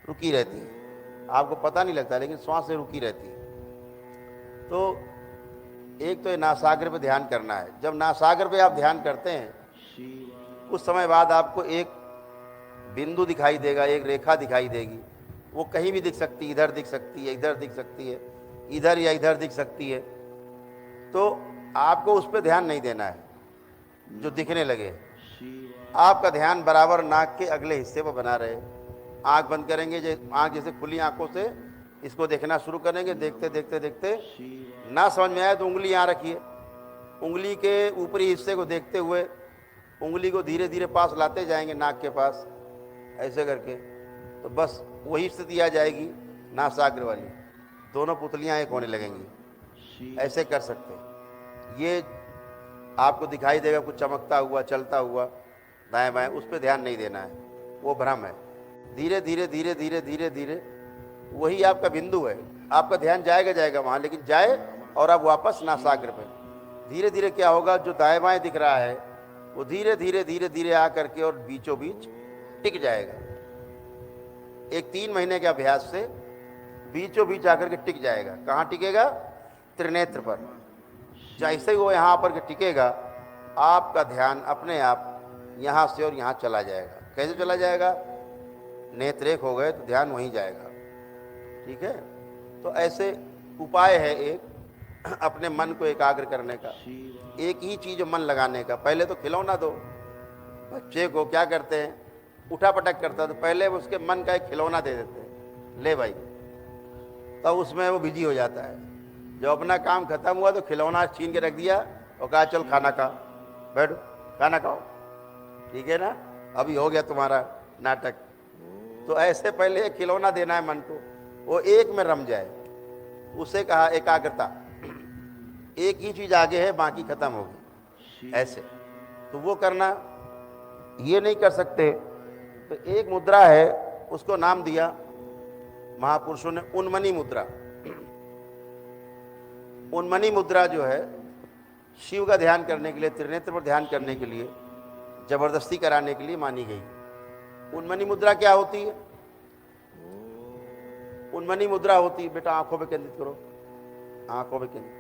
Speaker 1: रुकी रहती हैं, आपको पता नहीं लगता लेकिन श्वासें रुकी रहती हैं। तो एक तो ये नासाग्र पे ध्यान करना है। जब नासाग्र पे आप ध्यान करते हैं कुछ समय बाद आपको एक बिंदु दिखाई देगा, एक रेखा दिखाई देगी। वो कहीं भी दिख सकती है, इधर दिख सकती है, इधर दिख सकती है, इधर या इधर दिख सकती है। तो आपको उस पर ध्यान नहीं देना है जो दिखने लगे। आपका ध्यान बराबर नाक के अगले हिस्से पर बना रहे। आंख बंद करेंगे, आंख जैसे खुली आंखों से इसको देखना शुरू करेंगे। देखते देखते देखते ना समझ में आए तो उंगली यहाँ रखिए, उंगली के ऊपरी हिस्से को देखते हुए उंगली को धीरे धीरे पास लाते जाएंगे नाक के पास, ऐसे करके। तो बस वही स्थिति आ जाएगी नासाग्र वाली, दोनों पुतलियाँ एक होने लगेंगी। ऐसे कर सकते हैं। ये आपको दिखाई देगा कुछ चमकता हुआ, चलता हुआ दाएं बाएं, उस पर ध्यान नहीं देना है, वो भ्रम है। धीरे धीरे धीरे धीरे धीरे धीरे वही आपका बिंदु है। आपका ध्यान जाएगा वहाँ, लेकिन जाए और आप वापस नासाग्र पे। धीरे धीरे क्या होगा, जो दाएं बाएं दिख रहा है वो धीरे धीरे धीरे धीरे आ करके और बीचों बीच टिक जाएगा। एक 3 महीने के अभ्यास से बीचों बीच आकर के टिक जाएगा। कहाँ टिकेगा? त्रिनेत्र पर। जैसे ही वो यहाँ पर के टिकेगा, आपका ध्यान अपने आप यहाँ से और यहाँ चला जाएगा। कैसे चला जाएगा? नेत्र एक हो गए तो ध्यान वहीं जाएगा। ठीक है। तो ऐसे उपाय है एक अपने मन को एकाग्र करने का, एक ही चीज मन लगाने का। पहले तो खिलौना दो बच्चे को, क्या करते हैं, उठा पटक करता है, तो पहले उसके मन का एक खिलौना दे देते हैं, ले भाई, तब तो उसमें वो बिजी हो जाता है। जब अपना काम खत्म हुआ तो खिलौना छीन के रख दिया और कहा चल खाना खा, बैठो खाना खाओ, ठीक है ना, अभी हो गया तुम्हारा नाटक। तो ऐसे पहले खिलौना देना है मन को, वो एक में रम जाए, उसे कहा एकाग्रता। एक ही चीज आगे है, बाकी खत्म होगी ऐसे। तो वो करना, ये नहीं कर सकते तो एक मुद्रा है, उसको नाम दिया महापुरुषों ने उन्मनी मुद्रा। उन्मनी मुद्रा जो है शिव का ध्यान करने के लिए, त्रिनेत्र पर ध्यान करने के लिए, जबरदस्ती कराने के लिए मानी गई। उन्मनी मुद्रा क्या होती है? उन्मनी मुद्रा होती है, बेटा आंखों पे केंद्रित करो, आंखों पे केंद्रित।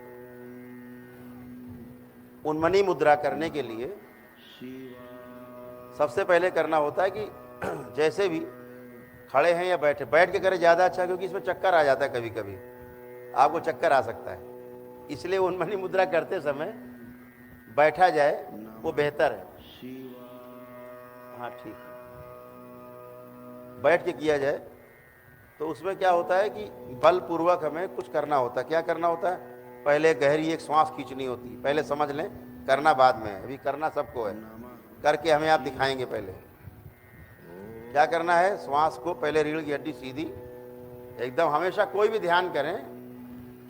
Speaker 1: उन्मनी मुद्रा करने के लिए सबसे पहले करना होता है कि जैसे भी खड़े हैं या बैठे, बैठ के करें ज़्यादा अच्छा, क्योंकि इसमें चक्कर आ जाता है, कभी कभी आपको चक्कर आ सकता है। इसलिए उन्मनी मुद्रा करते समय बैठा जाए, वो बेहतर है। हाँ ठीक है, बैठ के किया जाए तो उसमें क्या होता है कि बलपूर्वक हमें कुछ करना होता है। क्या करना होता है? पहले गहरी एक श्वास खींचनी होती है, पहले समझ लें, करना बाद में है, अभी करना सबको है, करके हमें आप दिखाएंगे। पहले क्या करना है? श्वास को पहले रीढ़ की हड्डी सीधी एकदम, हमेशा कोई भी ध्यान करें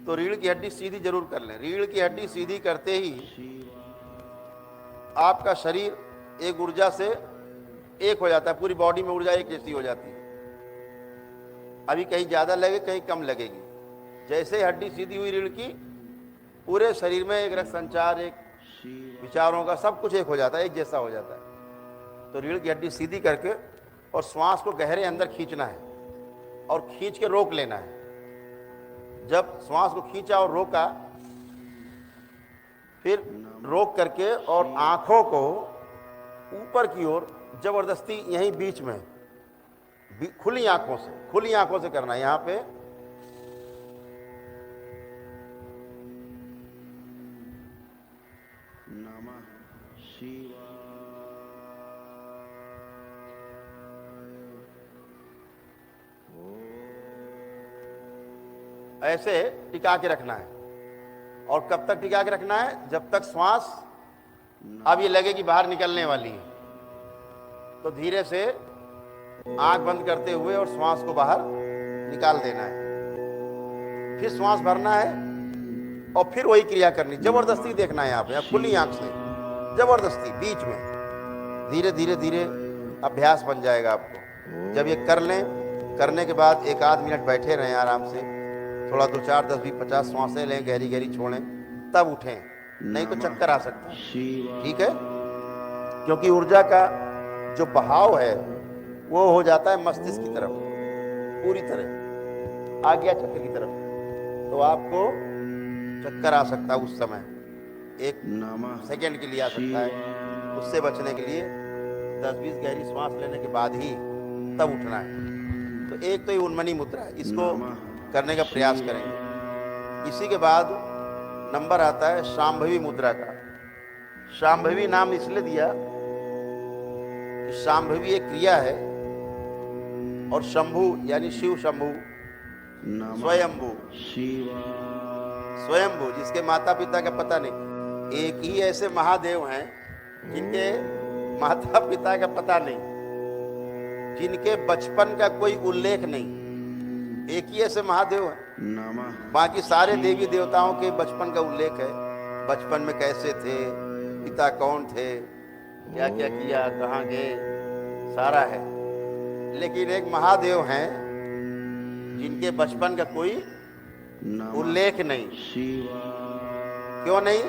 Speaker 1: तो रीढ़ की हड्डी सीधी जरूर कर लें। रीढ़ की हड्डी सीधी करते ही आपका शरीर एक ऊर्जा से एक हो जाता है, पूरी बॉडी में ऊर्जा एक जैसी हो जाती है। अभी कहीं ज्यादा लगे, कहीं कम लगेगी। जैसे हड्डी सीधी हुई रीढ़ की, पूरे शरीर में एक रक्त संचार, एक विचारों का सब कुछ एक हो जाता है, एक जैसा हो जाता है। तो रीढ़ की हड्डी सीधी करके और श्वास को गहरे अंदर खींचना है और खींच के रोक लेना है। जब श्वास को खींचा और रोका, फिर रोक करके और आंखों को ऊपर की ओर जबरदस्ती यहीं बीच में खुली आंखों से करना है। यहां पे
Speaker 2: नमः शिवाय।
Speaker 1: ऐसे टिका के रखना है। और कब तक टिका के रखना है? जब तक श्वास अब ये लगे कि बाहर निकलने वाली है, तो धीरे से आंख बंद करते हुए और श्वास को बाहर निकाल देना है। फिर श्वास भरना है और फिर वही क्रिया करनी, जबरदस्ती देखना है। यहाँ पे खुली आंख से जबरदस्ती बीच में, धीरे धीरे धीरे अभ्यास बन जाएगा आपको। जब ये कर लें, करने के बाद एक आध मिनट बैठे रहें आराम से, थोड़ा 2 4 10 20 50 श्वासें लें, गहरी गहरी छोड़ें, तब उठें, नहीं तो चक्कर आ सकता है। ठीक है, क्योंकि ऊर्जा का जो बहाव है वो हो जाता है मस्तिष्क की तरफ, पूरी तरह आज्ञा चक्र की तरफ, तो आपको चक्कर आ सकता है उस समय, 1 सेकेंड के लिए आ सकता है। उससे बचने के लिए 10-20 गहरी श्वास लेने के बाद ही तब उठना है। तो एक तो ये उन्मनी मुद्रा है, इसको करने का प्रयास करेंगे। इसी के बाद नंबर आता है शांभवी मुद्रा का। शांभवी नाम इसलिए दिया कि शांभवी एक क्रिया है और शंभु यानी शिव शंभु, स्वयंभू, स्वयंभू जिसके माता पिता का पता नहीं। एक ही ऐसे महादेव हैं जिनके माता पिता का पता नहीं, जिनके बचपन का कोई उल्लेख नहीं। एक ही ऐसे महादेव हैं, बाकी सारे देवी देवताओं के बचपन का उल्लेख है, बचपन में कैसे थे, पिता कौन थे, क्या क्या किया, कहाँ गए, सारा है। लेकिन एक महादेव हैं जिनके बचपन का कोई उल्लेख नहीं। क्यों नहीं?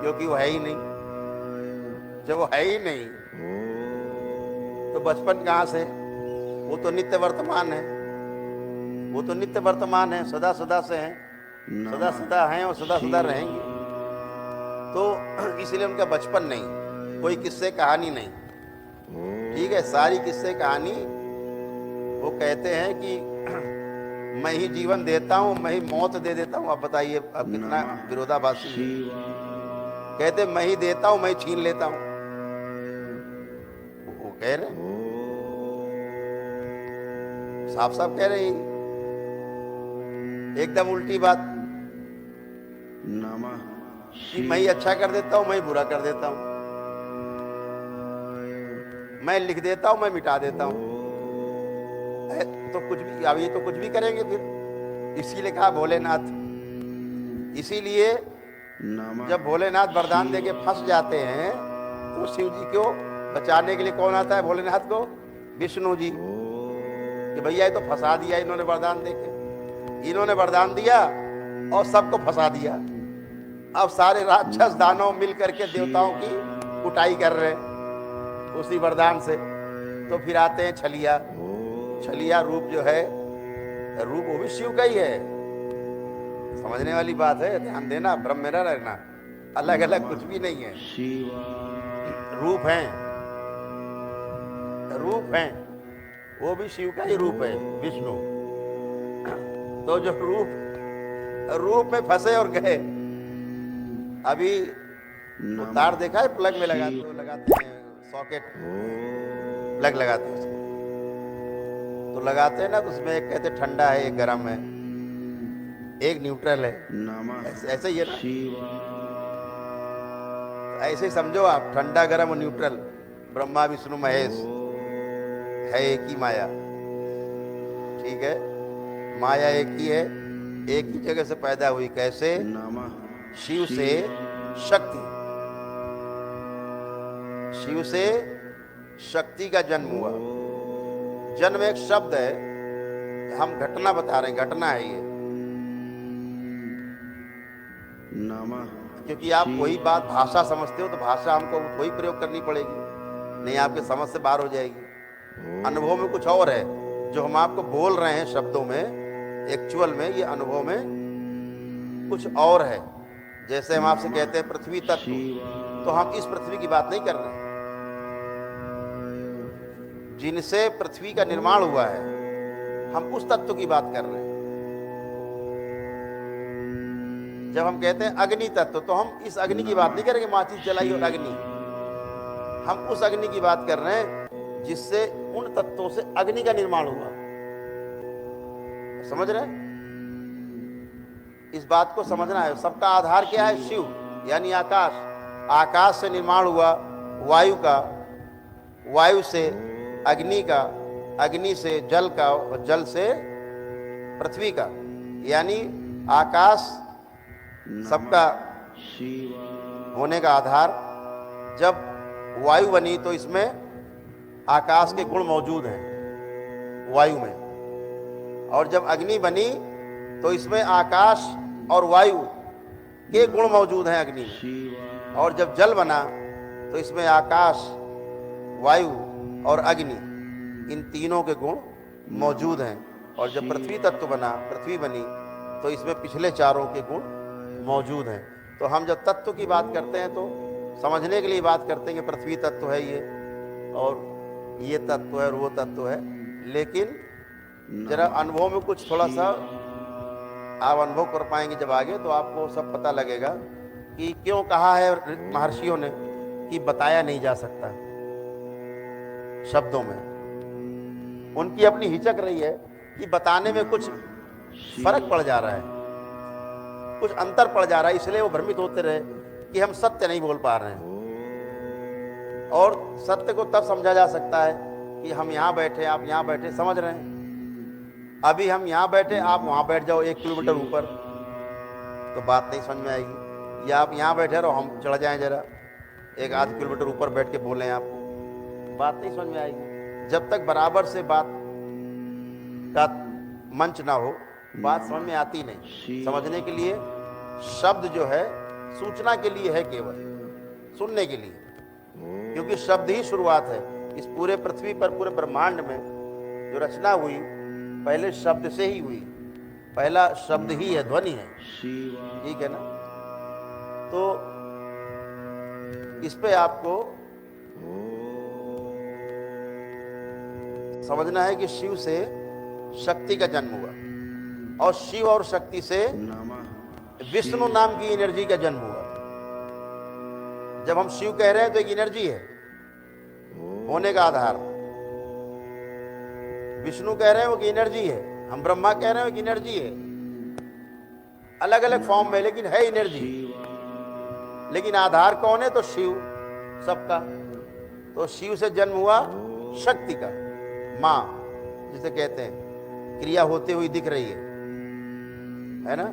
Speaker 1: क्योंकि वो है ही नहीं। जब वो है ही नहीं तो बचपन कहाँ से? वो तो नित्य वर्तमान है, वो तो नित्य वर्तमान है, सदा सदा से हैं, सदा सदा हैं और सदा सदा रहेंगे। तो इसलिए उनका बचपन नहीं, कोई किस्से कहानी नहीं। ठीक है, सारी किस्से कहानी वो कहते हैं कि मैं ही जीवन देता हूँ, मैं ही मौत दे देता हूँ। अब बताइए अब कितना विरोधाभासी है। कहते मैं ही देता हूँ, मैं ही छीन लेता हूँ। वो कह रहे हैं, साफ साफ कह रहे हैं, एकदम उल्टी बात
Speaker 2: नमः
Speaker 1: कि मैं ही अच्छा कर देता हूँ, मैं ही बुरा कर देता हूँ, मैं लिख देता हूँ, मैं मिटा देता हूँ। तो कुछ भी, अब ये तो कुछ भी करेंगे फिर। इसीलिए कहा भोलेनाथ। इसीलिए
Speaker 2: नमः
Speaker 1: जब भोलेनाथ वरदान देके फंस जाते हैं तो शिव जी को बचाने के लिए कौन आता है भोलेनाथ को? विष्णु जी। कि भैया ये तो फंसा दिया इन्होंने वरदान देके। इन्होंने वरदान दिया और सबको फंसा दिया। अब सारे राक्षस दानव मिल करके देवताओं की कुटाई कर रहे हैं उसी वरदान से। तो फिर आते हैं छलिया। छलिया रूप जो है, रूप वो भी शिव का ही है। समझने वाली बात है, ध्यान देना, भ्रम में न रहना। अलग अलग कुछ भी नहीं है, रूप हैं, रूप हैं, वो भी शिव का ही रूप है, विष्णु। तो जो रूप में फंसे और गए। अभी वो तार देखा है प्लग में लगाते हैं सॉकेट, प्लग लगाते हैं उसको, तो लगाते हैं ना, तो उसमें एक कहते ठंडा है, एक गर्म है, एक न्यूट्रल है। ऐसे ही है ना, ऐसे ही समझो आप, ठंडा गर्म और न्यूट्रल, ब्रह्मा विष्णु महेश है एक ही माया। ठीक है, माया एक ही है, एक ही जगह से पैदा हुई। कैसे? शिव से शक्ति, शिव से शक्ति का जन्म हुआ। जन्म एक शब्द है, हम घटना बता रहे हैं, घटना है ये। क्योंकि आप वही बात भाषा समझते हो तो भाषा हमको वही प्रयोग करनी पड़ेगी, नहीं आपके समझ से बाहर हो जाएगी। अनुभव में कुछ और है, जो हम आपको बोल रहे हैं शब्दों में, एक्चुअल में ये अनुभव में कुछ और है। जैसे हम आपसे कहते हैं पृथ्वी तत्व, तो हम इस पृथ्वी की बात नहीं कर रहे हैं। जिनसे पृथ्वी का निर्माण हुआ है, हम उस तत्व की बात कर रहे हैं। जब हम कहते हैं अग्नि तत्व, तो हम इस अग्नि की बात नहीं करेंगे, माचिस जलाई और अग्नि। हम उस अग्नि की बात कर रहे हैं जिससे उन तत्वों से अग्नि का निर्माण हुआ। समझ रहे हैं? इस बात को समझना है। सबका आधार क्या है? शिव, यानी आकाश। आकाश से निर्माण हुआ वायु का, वायु से अग्नि का, अग्नि से जल का, और जल से पृथ्वी का। यानी आकाश सबका होने का आधार। जब वायु बनी तो इसमें आकाश के गुण मौजूद हैं वायु में, और जब अग्नि बनी तो इसमें आकाश और वायु के गुण मौजूद हैं अग्नि में, और जब जल बना तो इसमें आकाश, वायु और अग्नि, इन तीनों के गुण मौजूद हैं। और जब पृथ्वी तत्व बना, पृथ्वी बनी, तो इसमें पिछले चारों के गुण मौजूद हैं। तो हम जब तत्व की बात करते हैं तो समझने के लिए बात करते हैं कि पृथ्वी तत्व है ये, और ये तत्व है और वो तत्व है। लेकिन जरा अनुभव में कुछ थोड़ा सा आप अनुभव कर पाएंगे जब आगे, तो आपको सब पता लगेगा कि क्यों कहा है महर्षियों ने कि बताया नहीं जा सकता शब्दों में। उनकी अपनी हिचक रही है कि बताने में कुछ फर्क पड़ जा रहा है, कुछ अंतर पड़ जा रहा है, इसलिए वो भ्रमित होते रहे कि हम सत्य नहीं बोल पा रहे हैं। और सत्य को तब समझा जा सकता है कि हम यहाँ बैठे, आप यहाँ बैठे, समझ रहे हैं। अभी हम यहाँ बैठे, आप वहाँ बैठ जाओ 1 किलोमीटर ऊपर, तो बात नहीं समझ में आएगी। या आप यहाँ बैठे रहो, हम चढ़ जाएं जरा 1-8 किलोमीटर ऊपर बैठ के बोलें, आप, बात नहीं समझ में आएगी। जब तक बराबर से बात का मंच ना हो, बात समझ में आती नहीं। समझने के लिए शब्द जो है सूचना के लिए है, केवल सुनने के लिए, क्योंकि शब्द ही शुरुआत है। इस पूरे पृथ्वी पर, पूरे ब्रह्मांड में जो रचना हुई, पहले शब्द से ही हुई। पहला शब्द ही है, ध्वनि है। ठीक है ना? तो इस पे आपको समझना है कि शिव से शक्ति का जन्म हुआ। और शिव और शक्ति से
Speaker 2: नमः
Speaker 1: विष्णु नाम की एनर्जी का जन्म हुआ। जब हम शिव कह रहे हैं तो एक एनर्जी है होने का आधार, विष्णु कह रहे हैं वो की एनर्जी है, हम ब्रह्मा कह रहे हैं वो की एनर्जी है, अलग अलग फॉर्म में लेकिन है एनर्जी। लेकिन आधार कौन है? तो शिव सबका। तो शिव से जन्म हुआ शक्ति का, मां जिसे कहते हैं, क्रिया होते हुई दिख रही है ना।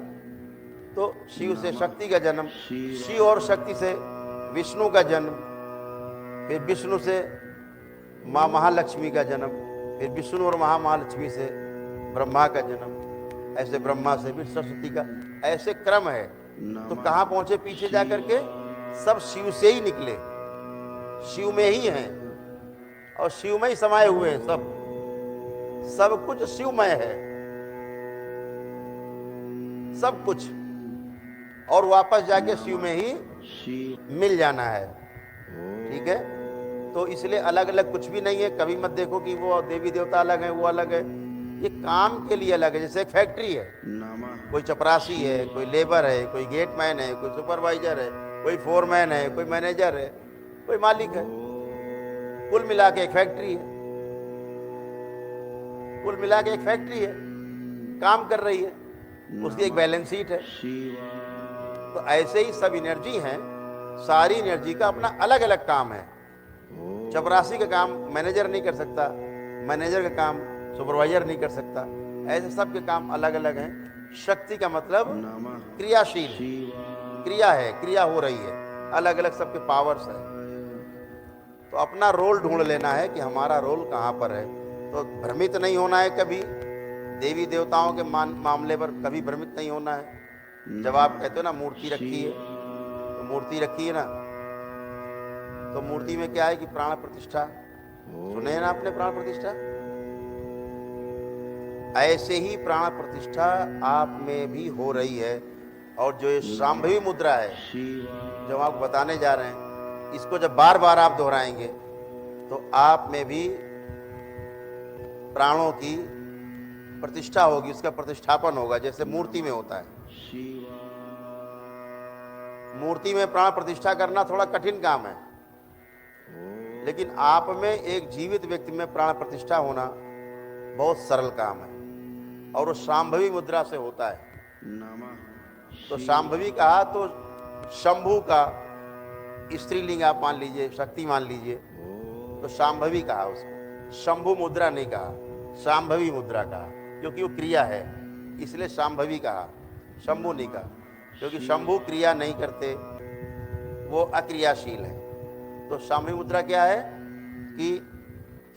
Speaker 1: तो शिव से शक्ति का जन्म, शिव और शक्ति से विष्णु का जन्म, फिर विष्णु से मां महालक्ष्मी का जन्म, फिर विष्णु और महालक्ष्मी से ब्रह्मा का जन्म, ऐसे ब्रह्मा से फिर सरस्वती का, ऐसे क्रम है। तो कहाँ पहुंचे पीछे जाकर के? सब शिव से ही निकले, शिव में ही हैं और शिव में ही समाये हुए हैं। सब कुछ शिवमय है, सब कुछ, और वापस जाके शिव में ही मिल जाना है। ठीक है, तो इसलिए अलग अलग कुछ भी नहीं है। कभी मत देखो कि वो देवी देवता अलग है, वो अलग है, ये काम के लिए अलग है। जैसे एक फैक्ट्री है, कोई चपरासी है, कोई लेबर है, कोई गेटमैन है, कोई सुपरवाइजर है, कोई फोरमैन है, कोई मैनेजर है, कोई मालिक है, कुल मिला के एक फैक्ट्री है, कुल मिला के एक फैक्ट्री है, काम कर रही है, उसकी एक बैलेंस शीट है। तो ऐसे ही सब एनर्जी हैं, सारी एनर्जी का अपना अलग अलग काम है। चपरासी का काम मैनेजर नहीं कर सकता, मैनेजर का काम सुपरवाइजर नहीं कर सकता, ऐसे सबके काम अलग अलग हैं। शक्ति का मतलब क्रियाशील, क्रिया है, क्रिया हो रही है, अलग अलग सबके पावर्स है। तो अपना रोल ढूंढ लेना है कि हमारा रोल कहाँ पर है। तो भ्रमित नहीं होना है कभी, देवी देवताओं के मामले पर कभी भ्रमित नहीं होना है। जब आप कहते हो ना मूर्ति रखी है, तो मूर्ति रखी है ना, तो मूर्ति में क्या है कि प्राण प्रतिष्ठा, सुने हैं ना आपने प्राण प्रतिष्ठा? ऐसे ही प्राण प्रतिष्ठा आप में भी हो रही है। और जो ये शांभवी मुद्रा है जो आपको बताने जा रहे हैं, इसको जब बार बार आप दोहराएंगे तो आप में भी प्राणों की प्रतिष्ठा होगी, उसका प्रतिष्ठापन होगा, जैसे मूर्ति में होता है। मूर्ति में प्राण प्रतिष्ठा करना थोड़ा कठिन काम है, लेकिन आप में एक जीवित व्यक्ति में प्राण प्रतिष्ठा होना बहुत सरल काम है, और वो शांभवी मुद्रा से होता है। तो शांभवी कहा तो शंभु का स्त्रीलिंग आप मान लीजिए, शक्ति मान लीजिए, तो शांभवी कहा उसको, शंभु मुद्रा नहीं कहा, शांभवी मुद्रा कहा, क्योंकि वो क्रिया है, इसलिए शांभवी कहा, शंभु नहीं कहा, क्योंकि शंभु क्रिया नहीं करते, वो अक्रियाशील है। तो शांभवी मुद्रा क्या है कि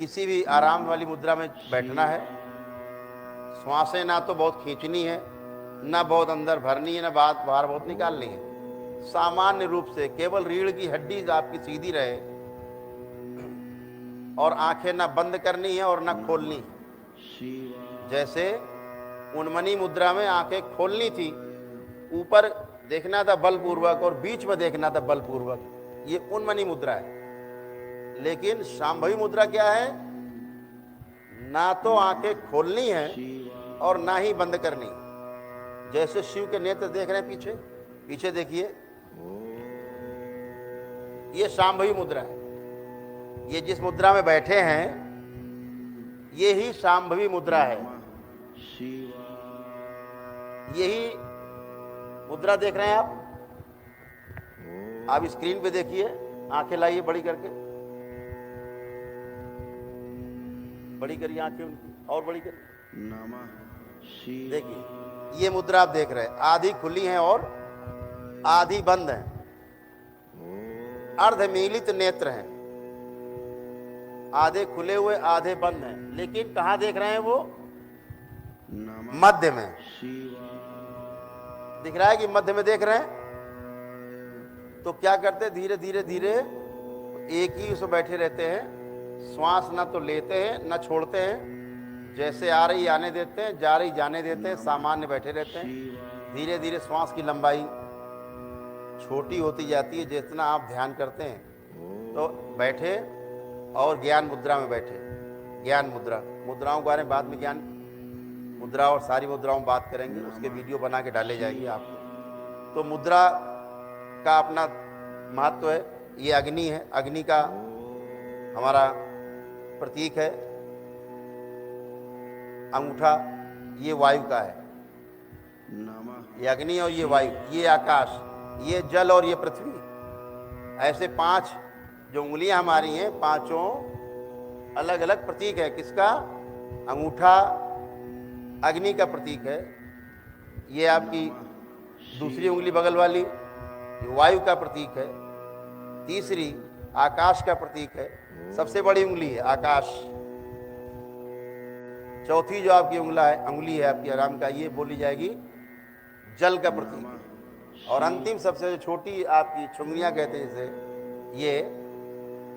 Speaker 1: किसी भी आराम वाली मुद्रा में बैठना है, श्वासें ना तो बहुत खींचनी है, ना बहुत अंदर भरनी है, ना बाहर बहुत निकालनी है, सामान्य रूप से केवल रीढ़ की हड्डी आपकी सीधी रहे, और आंखें ना बंद करनी है और ना खोलनी है। जैसे उन्मनी मुद्रा में आंखें खोलनी थी, ऊपर देखना था बलपूर्वक और बीच में देखना था बलपूर्वक, ये उन्मनी मुद्रा है। लेकिन शांभवी मुद्रा क्या है? ना तो आंखें खोलनी है और ना ही बंद करनी। जैसे शिव के नेत्र देख रहे हैं पीछे, पीछे देखिए, ये शांभवी मुद्रा है। ये जिस मुद्रा में बैठे हैं ये ही शांभवी मुद्रा है। यही मुद्रा देख रहे हैं आप स्क्रीन पे देखिए, आंखें लाइए बड़ी करके, बड़ी करिए आंखें उनकी, और बड़ी करिए, देखिए ये मुद्रा आप देख रहे हैं, आधी खुली हैं और आधी बंद हैं, अर्धमीलित नेत्र हैं, आधे खुले हुए आधे बंद हैं। लेकिन कहां देख रहे हैं वो? मध्य में दिख रहा है कि मध्य में देख रहे हैं। तो क्या करते हैं, धीरे धीरे धीरे एक ही उसमें बैठे रहते हैं, श्वास ना तो लेते हैं ना छोड़ते हैं, जैसे आ रही आने देते हैं, जा रही जाने देते हैं, सामान्य बैठे रहते हैं। धीरे धीरे श्वास की लंबाई छोटी होती जाती है जितना आप ध्यान करते हैं। तो बैठे और ज्ञान मुद्रा में बैठे, ज्ञान मुद्रा, मुद्राओं के बारे में बाद में ज्ञान मुद्रा और सारी मुद्राओं में बात करेंगे, उसके वीडियो बना के डाले जाएंगे आपको। तो मुद्रा का अपना महत्व है। ये अग्नि है, अग्नि का हमारा प्रतीक है अंगूठा, ये वायु का है।
Speaker 2: नमः
Speaker 1: ये अग्नि और ये वायु, ये आकाश, ये जल और ये पृथ्वी। ऐसे 5 जो उंगलियां हमारी हैं, पांचों अलग अलग प्रतीक है। किसका? अंगूठा अग्नि का प्रतीक है, ये आपकी दूसरी उंगली बगल वाली ये वायु का प्रतीक है, तीसरी आकाश का प्रतीक है, सबसे बड़ी उंगली है आकाश। चौथी जो आपकी अंगुली है आपकी आराम का, ये बोली जाएगी जल का प्रतीक है। और अंतिम सबसे जो छोटी आपकी छुंगलियां कहते हैं जिसे, ये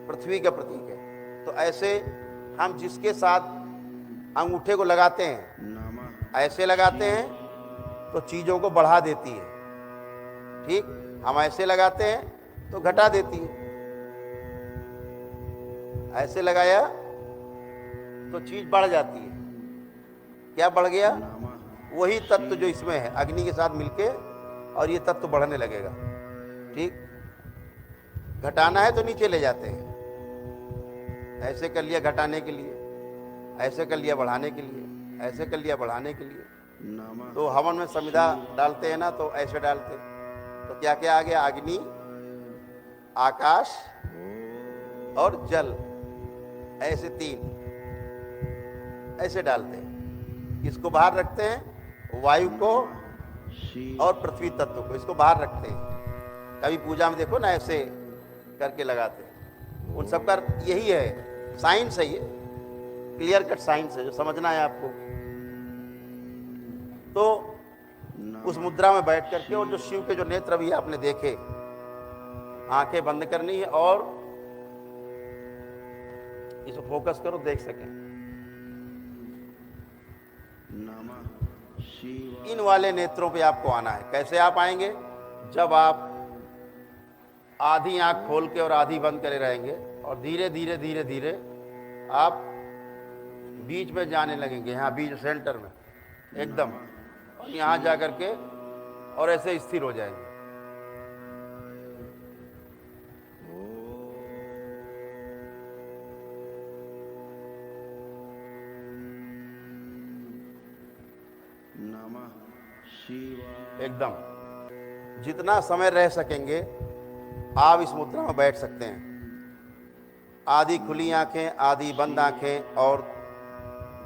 Speaker 1: पृथ्वी का प्रतीक है। तो ऐसे हम जिसके साथ अंगूठे को लगाते हैं,
Speaker 2: नमः
Speaker 1: ऐसे लगाते हैं तो चीज़ों को बढ़ा देती है, ठीक। हम ऐसे लगाते हैं तो घटा देती है। ऐसे लगाया तो चीज़ बढ़ जाती है। क्या बढ़ गया? वही तत्व जो इसमें है अग्नि के साथ मिलके, और ये तत्व बढ़ने लगेगा, ठीक। घटाना है तो नीचे ले जाते हैं, ऐसे कर लिया घटाने के लिए, ऐसे कर लिया बढ़ाने के लिए, ऐसे कर लिया बढ़ाने के लिए।
Speaker 2: नमः
Speaker 1: तो हवन में समिधा डालते हैं ना, तो ऐसे डालते हैं। तो क्या क्या आ गया? अग्नि, आकाश और जल, ऐसे 3 ऐसे डालते हैं। इसको बाहर रखते हैं, वायु को और पृथ्वी तत्व को, इसको बाहर रखते हैं। कभी पूजा में देखो ना, ऐसे करके लगाते हैं। उन सब का यही है, साइंस है, ये क्लियर कट साइंस है जो समझना है आपको। तो उस मुद्रा में बैठ करके, और जो शिव के जो नेत्र अभी आपने देखे, आंखें बंद करनी है और इसको फोकस करो, देख सकें।
Speaker 2: नमः शिवाय।
Speaker 1: इन वाले नेत्रों पे आपको आना है। कैसे आप आएंगे? जब आप आधी आंख खोल के और आधी बंद करे रहेंगे, और धीरे धीरे धीरे धीरे आप बीच में जाने लगेंगे, यहाँ बीच सेंटर में एकदम, और यहाँ जा करके और ऐसे स्थिर हो जाएंगे।
Speaker 2: नमः शिवाय।
Speaker 1: एकदम जितना समय रह सकेंगे आप इस मुद्रा में बैठ सकते हैं। आधी खुली आंखें, आधी बंद आंखें, और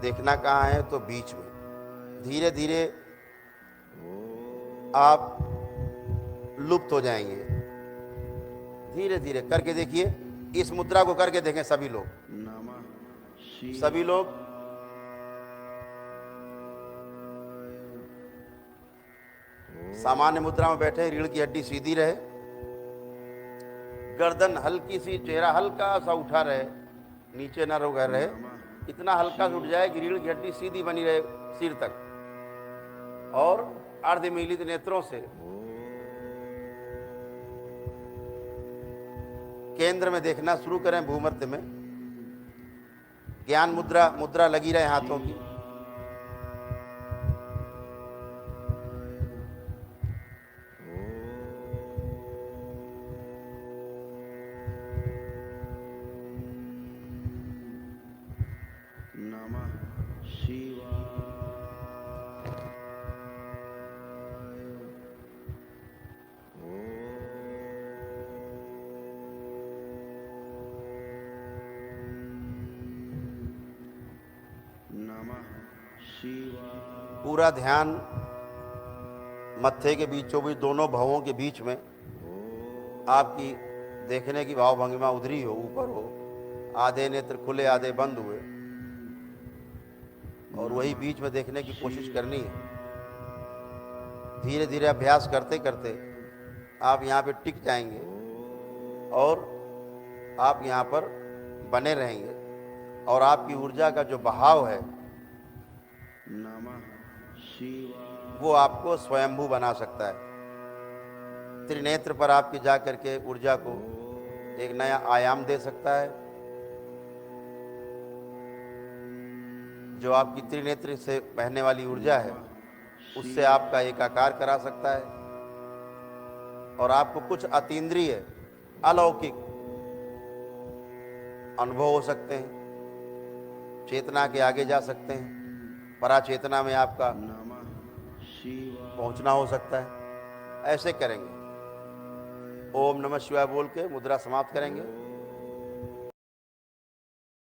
Speaker 1: देखना कहाँ है? तो बीच में। धीरे धीरे आप लुप्त हो जाएंगे। धीरे धीरे करके देखिए, इस मुद्रा को करके देखें सभी लोग,
Speaker 2: नमः शिवाय।
Speaker 1: सभी लोग। सामान्य मुद्रा में बैठे, रीढ़ की हड्डी सीधी रहे, गर्दन हल्की सी, चेहरा हल्का सा उठा रहे, नीचे न रहे, इतना हल्का से उठ जाए कि रीढ़ की हड्डी सीधी बनी रहे सिर तक, और अर्धमीलित नेत्रों से केंद्र में देखना शुरू करें, भूमध्य में। ज्ञान मुद्रा लगी रहे हाथों की।
Speaker 2: नमः शिवाय। नमः शिवाय।
Speaker 1: पूरा ध्यान मत्थे के बीचों बीच, दोनों भवों के बीच में आपकी देखने की भाव भंगिमा उधरी हो, ऊपर हो, आधे नेत्र खुले आधे बंद हुए, और वही बीच में देखने की कोशिश करनी है। धीरे धीरे अभ्यास करते करते आप यहाँ पे टिक जाएंगे, और आप यहाँ पर बने रहेंगे, और आपकी ऊर्जा का जो बहाव है
Speaker 2: नमः शिवाय।
Speaker 1: वो आपको स्वयंभू बना सकता है। त्रिनेत्र पर आपकी जा करके ऊर्जा को एक नया आयाम दे सकता है। जो आपकी त्रिनेत्र से बहने वाली ऊर्जा है उससे आपका एकाकार करा सकता है और आपको कुछ अतीन्द्रिय अलौकिक अनुभव हो सकते हैं, चेतना के आगे जा सकते हैं, पराचेतना में आपका
Speaker 2: नमः शिवाय
Speaker 1: पहुंचना हो सकता है। ऐसे करेंगे। ओम नमः शिवाय बोल के मुद्रा समाप्त करेंगे।